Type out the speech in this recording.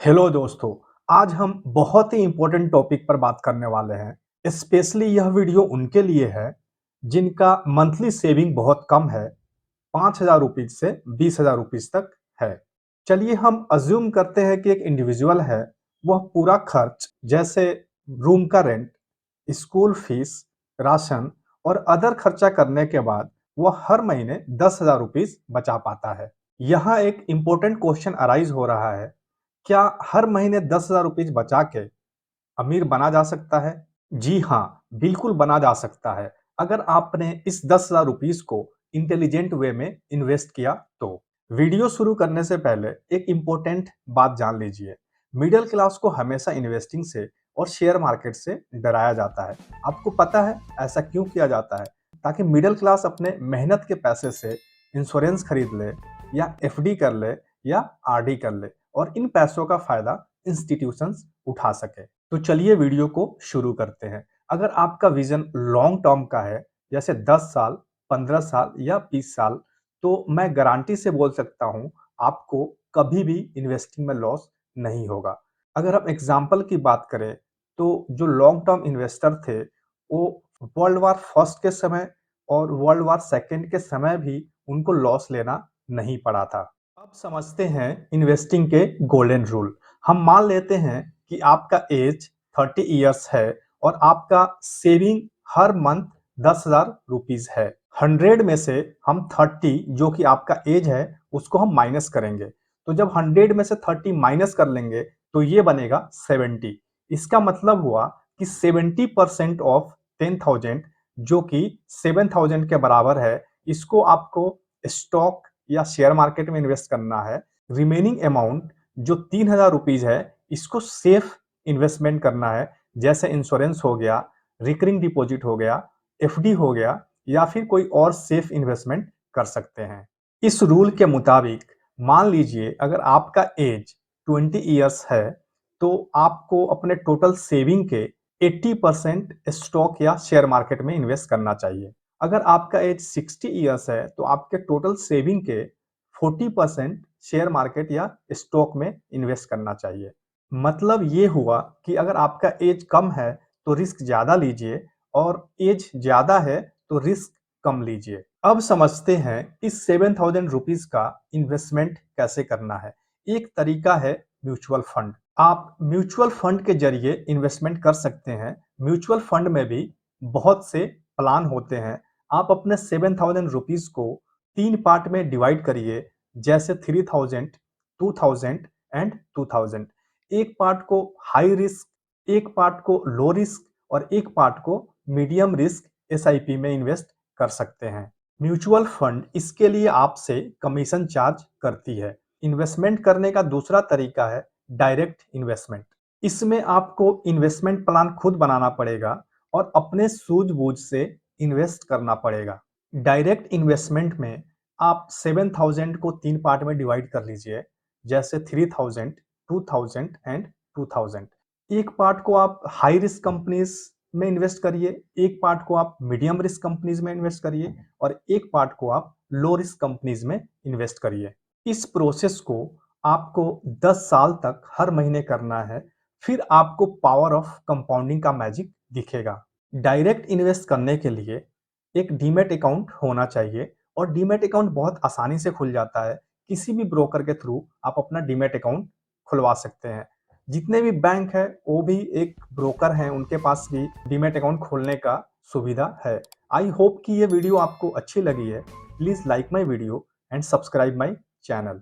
Hello दोस्तों, आज हम बहुत ही इम्पोर्टेंट टॉपिक पर बात करने वाले हैं। स्पेशली यह वीडियो उनके लिए है जिनका मंथली सेविंग बहुत कम है, 5,000 रुपीज से 20,000 रुपीज तक है। चलिए हम अज्यूम करते हैं कि एक इंडिविजुअल है, वह पूरा खर्च जैसे रूम का रेंट, स्कूल फीस, राशन और अदर खर्चा करने के बाद वह हर महीने 10,000 रुपीज बचा पाता है। यहाँ एक इम्पोर्टेंट क्वेश्चन अराइज हो रहा है, क्या हर महीने 10,000 रुपीज बचा के अमीर बना जा सकता है? जी हाँ, बिल्कुल बना जा सकता है। अगर आपने इस 10,000 रुपीज को इंटेलिजेंट वे में इन्वेस्ट किया तो। वीडियो शुरू करने से पहले एक इम्पोर्टेंट बात जान लीजिए। मिडिल क्लास को हमेशा इन्वेस्टिंग से और शेयर मार्केट से डराया जाता है। आपको पता है ऐसा क्यों किया जाता है? ताकि मिडिल क्लास अपने मेहनत के पैसे से इंश्योरेंस खरीद ले या एफडी कर ले या आरडी कर ले और इन पैसों का फायदा इंस्टीट्यूशंस उठा सके। तो चलिए वीडियो को शुरू करते हैं। अगर आपका विजन लॉन्ग टर्म का है, जैसे 10 साल, 15 साल या 20 साल, तो मैं गारंटी से बोल सकता हूँ आपको कभी भी इन्वेस्टिंग में लॉस नहीं होगा। अगर हम एग्जाम्पल की बात करें तो जो लॉन्ग टर्म इन्वेस्टर थे वो वर्ल्ड वार फर्स्ट के समय और वर्ल्ड वार सेकेंड के समय भी उनको लॉस लेना नहीं पड़ा था। अब समझते हैं इन्वेस्टिंग के गोल्डन रूल। हम मान लेते हैं कि आपका एज 30 इयर्स है और आपका सेविंग हर मंथ 10,000 रुपीज है। 100 में से हम 30 जो कि आपका एज है उसको हम माइनस करेंगे। तो जब 100 में से 30 माइनस कर लेंगे तो ये बनेगा 70। इसका मतलब हुआ कि 70% ऑफ 10,000 जो कि 7,000 के बराबर है, इसको आपको स्टॉक या शेयर मार्केट में इन्वेस्ट करना है। रिमेनिंग अमाउंट जो 3,000 रुपीज है इसको सेफ इन्वेस्टमेंट करना है, जैसे इंश्योरेंस हो गया, रिकरिंग डिपॉजिट हो गया, एफडी हो गया या फिर कोई और सेफ इन्वेस्टमेंट कर सकते हैं। इस रूल के मुताबिक मान लीजिए अगर आपका एज 20 इयर्स है तो आपको अपने टोटल सेविंग के 80% स्टॉक या शेयर मार्केट में इन्वेस्ट करना चाहिए। अगर आपका एज 60 इयर्स है तो आपके टोटल सेविंग के 40% शेयर मार्केट या स्टॉक में इन्वेस्ट करना चाहिए। मतलब ये हुआ कि अगर आपका एज कम है तो रिस्क ज्यादा लीजिए और एज ज्यादा है तो रिस्क कम लीजिए। अब समझते हैं इस 7,000 रुपीज का इन्वेस्टमेंट कैसे करना है। एक तरीका है म्यूचुअल फंड। आप म्यूचुअल फंड के जरिए इन्वेस्टमेंट कर सकते हैं। म्यूचुअल फंड में भी बहुत से प्लान होते हैं। आप अपने 7,000 रुपीज को 3 पार्ट में डिवाइड करिए, जैसे 3,000, 2,000 एंड 2,000। एक पार्ट को हाई रिस्क, एक पार्ट को लो रिस्क और एक पार्ट को मीडियम रिस्क एसआईपी में इन्वेस्ट कर सकते हैं। म्यूचुअल फंड इसके लिए आपसे कमीशन चार्ज करती है। इन्वेस्टमेंट करने का दूसरा तरीका है डायरेक्ट इन्वेस्टमेंट। इसमें आपको इन्वेस्टमेंट प्लान खुद बनाना पड़ेगा और अपने सूझबूझ से इन्वेस्ट करना पड़ेगा। डायरेक्ट इन्वेस्टमेंट में आप 7,000 को 3 पार्ट में डिवाइड कर लीजिए, जैसे 3,000, 2,000 एंड 2,000। एक पार्ट को आप हाई रिस्क कंपनीज में इन्वेस्ट करिए, एक पार्ट को आप मीडियम रिस्क कंपनीज में इन्वेस्ट करिए और एक पार्ट को आप लो रिस्क कंपनीज में इन्वेस्ट करिए। इस प्रोसेस को आपको 10 साल तक हर महीने करना है, फिर आपको पावर ऑफ कंपाउंडिंग का मैजिक दिखेगा। डायरेक्ट इन्वेस्ट करने के लिए एक डीमैट अकाउंट होना चाहिए और डीमैट अकाउंट बहुत आसानी से खुल जाता है। किसी भी ब्रोकर के थ्रू आप अपना डीमैट अकाउंट खुलवा सकते हैं। जितने भी बैंक है वो भी एक ब्रोकर हैं, उनके पास भी डीमैट अकाउंट खोलने का सुविधा है। आई होप कि ये वीडियो आपको अच्छी लगी है। Please like my video and subscribe my channel.